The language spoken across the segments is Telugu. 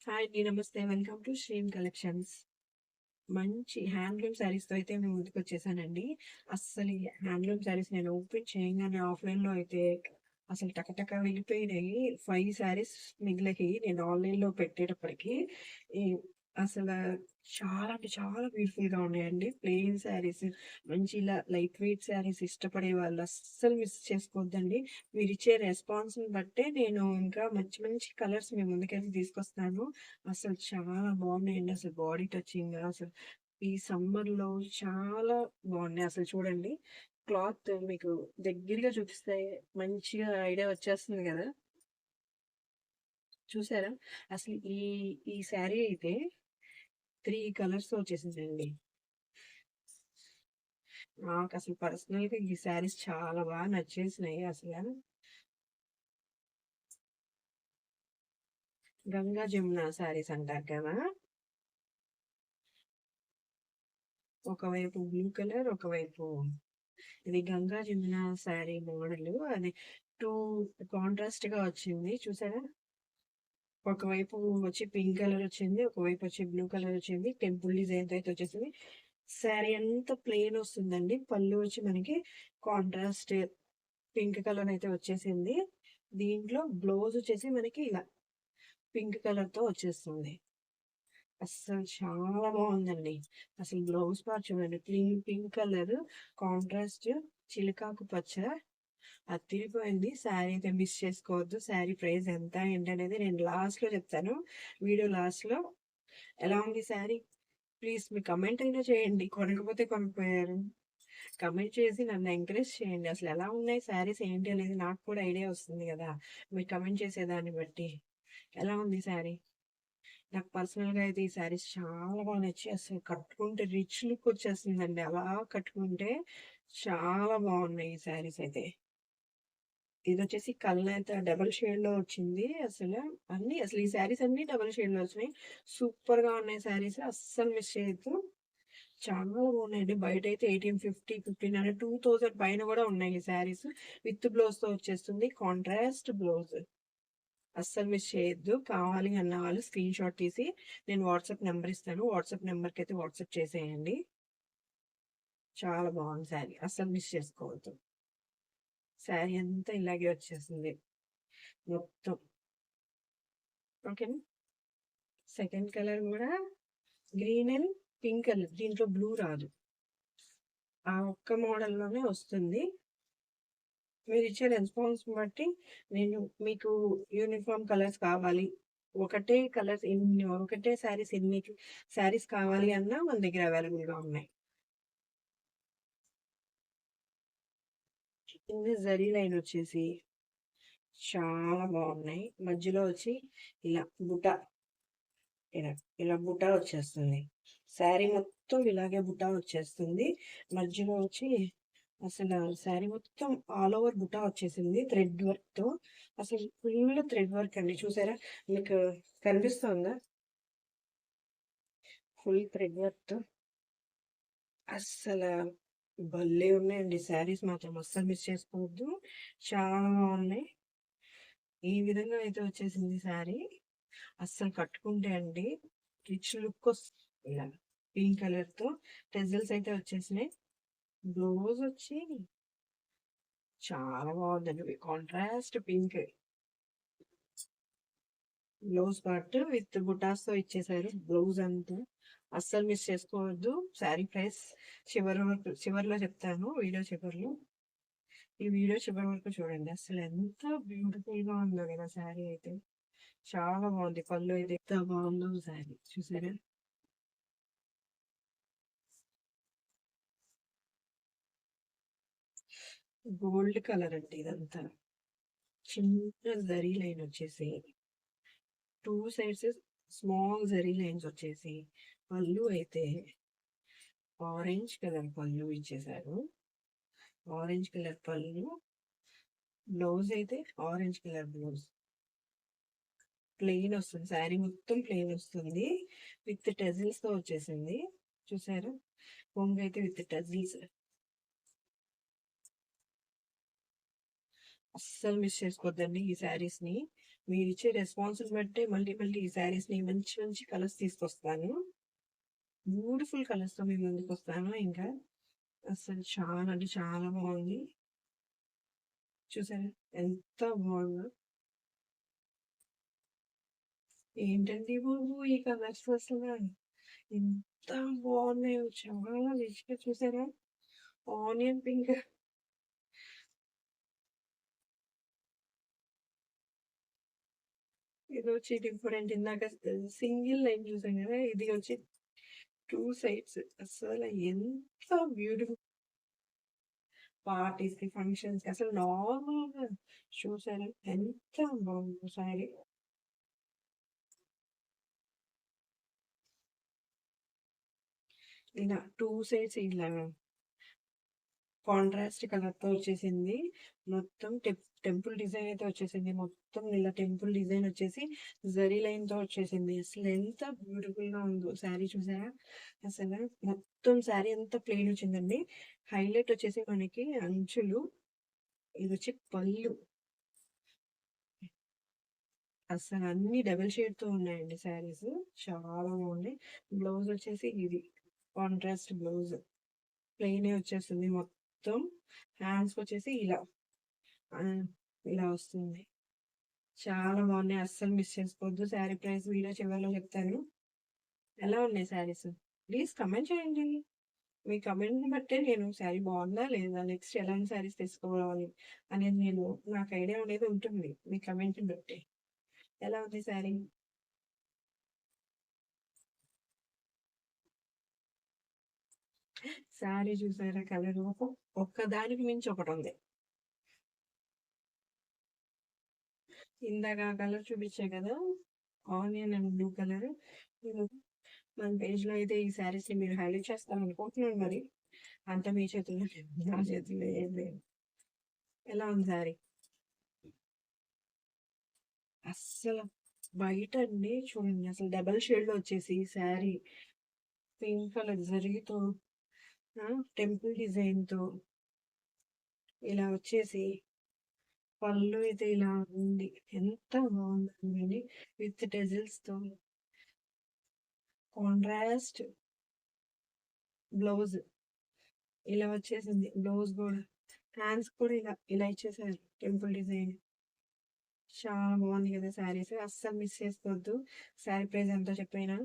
హాయ్ అండి. నమస్తే. Welcome to Shreem collections. మంచి హ్యాండ్లూమ్ శారీస్‌తో అయితే మేము ముందుకొచ్చేసానండి. అస్సలు ఈ హ్యాండ్లూమ్ శారీస్ నేను ఓపెన్ చేయంగానే ఆఫ్‌లైన్‌లో అయితే అసలు టకటక వెళ్ళిపోయినాయి. 5 శారీస్ మిగిలాయి నేను ఆన్‌లైన్‌లో పెట్టేటప్పటికి. ఈ అసల చాలా అంటే చాలా బ్యూటిఫుల్‌గా ఉన్నాయండి. ప్లెయిన్ శారీస్ మంచి ఇలా లైట్ వెయిట్ శారీస్ ఇష్టపడే వాళ్ళు అస్సలు మిస్ చేసుకోవద్దండి. మీరిచ్చే రెస్పాన్స్‌ని బట్టే నేను ఇంకా మంచి మంచి కలర్స్ మీ ముందుకైతే తీసుకొస్తాను. అసలు చాలా బాగున్నాయండి. అసలు బాడీ టచింగ్ అసలు ఈ సమ్మర్‌లో చాలా బాగున్నాయి. అసలు చూడండి. క్లాత్ మీకు దగ్గరగా చూపిస్తే మంచిగా ఐడియా వచ్చేస్తుంది గదా! చూసారా? అసలు ఈ శారీ అయితే 3 కలర్స్‌తో వచ్చేసిందండి. నాకసలు పర్సనల్‌గా ఈ శారీస్ చాలా బాగా నచ్చేసినాయి అసల. గంగా జమున శారీస్ అంటారు కదా! ఒకవైపు బ్లూ కలర్, ఒకవైపు ఇది గంగా జమున శారీ మోడలు. అది 2 కాంట్రాస్ట్‌గా వచ్చింది చూసారా? ఒకవైపు వచ్చి పింక్ కలర్ వచ్చింది. ఒకవైపు వచ్చి బ్లూ కలర్ వచ్చింది. టెంపుల్ డిజైన్‌తో అయితే వచ్చేసింది. శారీ అంతా ప్లెయిన్ వస్తుందండి. పళ్ళు వచ్చి మనకి కాంట్రాస్ట్ పింక్ కలర్ అయితే వచ్చేసింది. దీంట్లో బ్లౌజ్ వచ్చేసి మనకి ఇలా పింక్ కలర్‌తో వచ్చేస్తుంది. అస్సలు చాలా బావుందండి. అసలు బ్లౌజ్ పార్ట్ చూడండి. పింక్ కలర్ కాంట్రాస్ట్ చిలకాకు పచ్చ అదిరిపోయింది. శారీ అయితే మిస్ చేసుకోవద్దు. శారీ ప్రైస్ ఎంత ఏంటనేది నేను లాస్ట్‌లో చెప్తాను. వీడియో లాస్ట్‌లో. ఎలా ఉంది శారీ? ప్లీజ్ మీరు కమెంట్ అయినా చేయండి. కొనకపోతే కొనకపోయారు. కమెంట్ చేసి నన్ను ఎంకరేజ్ చేయండి. అసలు ఎలా ఉన్నాయి శారీస్ ఏంటి అనేది నాకు కూడా ఐడియా వస్తుంది గదా! మీరు కమెంట్ చేసేదాన్ని బట్టి. ఎలా ఉంది శారీ? నాకు పర్సనల్‌గా అయితే ఈ శారీస్ చాలా బాగా నచ్చాయి. అసలు కట్టుకుంటే రిచ్ లుక్ వచ్చేస్తుందండి. అలా కట్టుకుంటే చాలా బాగున్నాయి ఈ శారీస్ అయితే. ఇదొచ్చేసి కలనేత డబుల్ షేడ్‌లో వచ్చింది. అసలు ఈ శారీస్ అన్నీ డబుల్ షేడ్‌లో వచ్చినాయి. సూపర్‌గా ఉన్నాయి శారీస్. అస్సలు మిస్ చేయొద్దు. చాలా బాగున్నాయండి. బయటైతే 1850, 1500, 2000 పైన గూడా ఉన్నాయి ఈ శారీస్. విత్ బ్లౌజ్‌తో వచ్చేస్తుంది. Contrast blouse. అస్సలు మిస్ చేయొద్దు. కావాలి అన్న వాళ్ళు స్క్రీన్‌షాట్ తీసి నేను వాట్సాప్ నంబర్ ఇస్తాను. వాట్సాప్ నంబర్‌కైతే వాట్సాప్ చేసేయండి. చాలా బాగుంది శారీ. అస్సలు మిస్ చేసుకోవద్దు. శారీ అంతా ఇలాగే వచ్చేసింది. మొత్తం. ఓకేనా? సెకండ్ కలర్ గూడా గ్రీన్ అండ్ పింక్ కలర్. దీంట్లో బ్లూ రాదు. ఆ ఒక్క మోడల్‌లోనే వస్తుంది. మీరిచ్చే రెస్పాన్స్‌ని బట్టి నేను మీకు యూనిఫార్మ్ కలర్స్ కావాలి. ఒకటే శారీస్ ఎన్ని శారీస్ కావాలి అన్నా మన దగ్గర అవైలబుల్‌గా ఉన్నాయి. కింద జరీ లైన్ వచ్చేసి చాలా బాగున్నాయి. మధ్యలో వచ్చి ఇలా బుట్ట ఇలా ఇలా బుట్ట వచ్చేస్తుంది. శారీ మొత్తం ఇలాగే బుట్ట వచ్చేస్తుంది. మధ్యలో వచ్చి అసలు శారీ మొత్తం ఆల్ ఓవర్ బుటా వచ్చేసింది థ్రెడ్ వర్క్‌తో. అసలు ఫుల్ థ్రెడ్ వర్క్ అండి. చూసారా? మీకు కనిపిస్తోందా? ఫుల్ థ్రెడ్ వర్క్‌తో అస్సల భలే ఉన్నాయండి శారీస్ మాత్రం అస్సలు మిస్ చేసుకోవద్దు. చాలా బాగున్నాయి. ఈ విధంగా అయితే వచ్చేసింది శారీ. అస్సలు కట్టుకుంటే అండి రిచ్ లుక్ ఇలా పింక్ కలర్‌తో టెజల్స్ అయితే వచ్చేసినాయి. బ్లౌజ్ వచ్చి చాలా బాగుందండి. Contrast pink. Blouse part with బుటాస్‌తో ఇచ్చేసారు. బ్లౌజ్ అంతా. అస్సలు మిస్ చేసుకోవద్దు. శారీ ప్రైస్ చివరిలో చెప్తాను వీడియో చివరిలో. ఈ వీడియో చివరి వరకు చూడండి. అసలు ఎంత బ్యూటిఫుల్‌గా ఉందో కదా శారీ అయితే. చాలా బాగుంది. పళ్ళు అయితే ఎంత బాగుందో శారీ చూసారా? గోల్డ్ కలర్ అండి ఇదంతా. చిన్న జరీ లైన్ వచ్చేసి 2 సైడ్స్ స్మాల్ జరీ లైన్స్ వచ్చేసి పళ్ళు అయితే ఆరెంజ్ కలర్ పళ్ళు ఇచ్చేసారు. ఆరెంజ్ కలర్ పళ్ళు బ్లౌజ్ అయితే ఆరెంజ్ కలర్ బ్లౌజ్. ప్లెయిన్ వస్తుంది. శారీ మొత్తం ప్లెయిన్ వస్తుంది. విత్ టజిల్స్‌తో వచ్చేసింది. చూసారా? కొంగైతే విత్ టజిల్స్. అస్సలు మిస్ చేసుకోవద్దండి ఈ శారీస్‌ని. మీరిచ్చే రెస్పాన్స్‌ని బట్టే మళ్ళీ మళ్ళీ ఈ శారీస్‌ని మంచి మంచి కలర్స్ తీసుకొస్తాను. బ్యూటిఫుల్ కలర్స్‌తో మీ ముందుకొస్తాను ఇంకా. అసలు చాలా అంటే చాలా బాగుంది. చూసారా ఎంత బాగుందో! ఏంటండి బాబు ఈ కలర్స్ అసల! ఎంత బాగున్నాయో చాలా రిచ్‌గా చూసారా? ఆనియన్ పింక్ ఇదొచ్చి డిఫరెంట్ ఇందాక సింగిల్ లైన్ చూసాం కదా! ఇది వచ్చి 2 సైడ్స్ అసలు ఎంత బ్యూటిఫుల్ పార్టీస్‌కి, ఫంక్షన్స్‌కి అసలు నార్మల్‌గా చూసారా ఎంత బాగుందో శారీ. ఇలా 2 సైడ్స్ ఇలా కాంట్రాస్ట్ కలర్‌తో వచ్చేసింది. మొత్తం టెంపుల్ డిజైన్ అయితే వచ్చేసింది. మొత్తం ఇలా టెంపుల్ డిజైన్ వచ్చేసి జరీ లైన్‌తో వచ్చేసింది. అసలు ఎంత బ్యూటిఫుల్‌గా ఉందో శారీ చూసారా? అసలు మొత్తం శారీ అంతా ప్లెయిన్ వచ్చిందండి. హైలైట్ వచ్చేసి మనకి అంచులు ఇదొచ్చి పళ్ళు. అసలు అన్ని డబుల్ షేడ్‌తో ఉన్నాయండి శారీస్. చాలా బాగున్నాయి. బ్లౌజ్ వచ్చేసి ఇది కాంట్రాస్ట్ బ్లౌజ్. ప్లెయినే వచ్చేస్తుంది మొత్తం. హ్యాండ్స్‌కొచ్చేసి ఇలా ఇలా వస్తుంది. చాలా బాగున్నాయి. అస్సలు మిస్ చేసుకోవద్దు. శారీ ప్రైస్ వీడియో చివరిలో చెప్తాను. ఎలా ఉన్నాయి శారీస్? ప్లీజ్ కమెంట్ చేయండి. మీ కమెంట్‌ని బట్టే నేను శారీ బాగుందా? లేదా? నెక్స్ట్ ఎలాంటి శారీస్ తీసుకోవాలి అనేది నాకు ఐడియా అనేది ఉంటుంది. మీ కమెంట్‌ని బట్టి. ఎలా ఉంది శారీ? శారీ చూసారా కలరు? ఒక్కదానికి మించి ఒకటుంది. ఇందాక ఆ కలర్ చూపించా కదా! Onion and blue colour. మన పేజ్‌లో అయితే ఈ శారీస్‌ని మీరు హైలైట్ చేస్తారనుకుంటున్నాను మరి. అంతా మీ చేతుల్లో లేదు. నా చేతుల్లో ఏం లేదు. ఎలా ఉంది శారీ? అస్సలు బయటండి చూడండి అసలు డబల్ షేడ్‌లో వచ్చేసి శారీ పింక్ కలర్ జరీతో టెంపుల్ డిజైన్‌తో ఇలా వచ్చేసి పళ్ళు అయితే ఇలా ఉంది. ఎంత బాగుందండి విత్ టెజిల్స్‌తో కాంట్రాస్ట్ బ్లౌజ్ ఇలా వచ్చేసింది. బ్లౌజ్ కూడా హ్యాండ్స్ కూడా ఇలా ఇలా ఇచ్చేసారు టెంపుల్ డిజైన్. చాలా బాగుంది కదా శారీస్. అస్సలు మిస్ చేసుకోవద్దు. శారీ ప్రైస్ ఎంతో చెప్పినా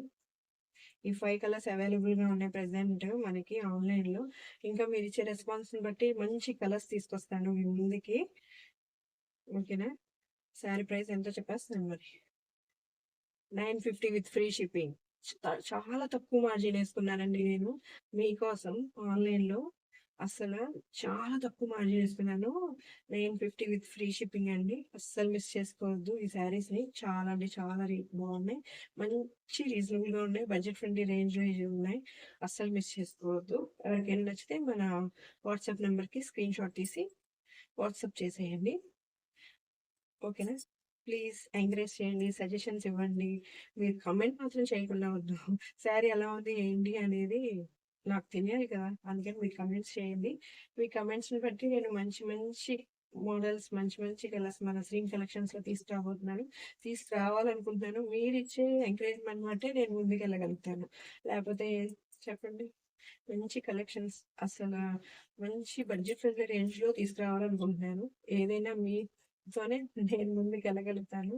ఈ 5 కలర్స్ అవైలబుల్‌గా ఉన్నాయి ప్రెజెంట్ మనకి ఆన్‌లైన్‌లో. ఇంకా మీరిచ్చే రెస్పాన్స్‌ని బట్టి మంచి కలర్స్ తీసుకొస్తాను మీ ముందుకి. ఓకేనా? శారీ ప్రైస్ ఎంతో చెప్పేస్తాను మరి. 950 విత్ ఫ్రీ షిప్పింగ్. చాలా తక్కువ మార్జిన్ ఏసుకున్నానండి నేను మీకోసం ఆన్‌లైన్‌లో. అసలు చాలా తక్కువ మార్జిన్ ఏసుకున్నాను. 950 విత్ ఫ్రీ షిప్పింగ్ అండి. అస్సలు మిస్ చేసుకోవద్దు ఈ శారీస్‌ని. చాలా అంటే చాలా బాగున్నాయి. మంచి రీజనబుల్‌గా ఉన్నాయి. బడ్జెట్ ఫ్రెండ్లీ రేంజ్‌లో ఇవి ఉన్నాయి. అస్సలు మిస్ చేసుకోవద్దు. ఎవరికైనా నచ్చితే మన వాట్సాప్ నంబర్‌కి స్క్రీన్‌షాట్ తీసి వాట్సాప్ చేసేయండి. ఓకేనా? ప్లీజ్ ఎంకరేజ్ చేయండి. సజెషన్స్ ఇవ్వండి. మీరు కామెంట్ మాత్రం చేయకుండా వద్దు. శారీ ఎలా ఉంది? ఏంటి? అనేది నాకు తెలియాలి కదా! అందుకని మీరు కామెంట్స్ చేయండి. మీ కామెంట్స్‌ని బట్టి నేను మంచి మంచి మోడల్స్, మంచి మంచి కలర్స్ మన శ్రీమ్ కలెక్షన్స్‌లో తీసుకురాబోతున్నాను. తీసుకురావాలనుకుంటున్నాను. మీరిచ్చే ఎంకరేజ్‌మెంట్ బట్టే నేను ముందుకెళ్ళగలుగుతాను. లేకపోతే చెప్పండి. మంచి కలెక్షన్స్ అసల మంచి బడ్జెట్ ఫ్రెండ్లీ రేంజ్‌లో తీసుకురావాలనుకుంటున్నాను. ఏదైనా మీతోనే నేను ముందుకెళ్ళగలుగుతాను.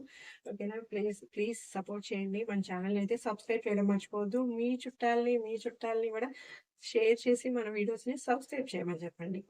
ఓకేనా? ప్లీజ్, ప్లీజ్ సపోర్ట్ చేయండి. మన ఛానెల్‌ని అయితే సబ్స్క్రైబ్ చేయడం మర్చిపోవద్దు. మీ చుట్టాలని, మీ చుట్టాలని కూడా షేర్ చేసి మన వీడియోస్‌ని సబ్స్క్రైబ్ చేయమని చెప్పండి.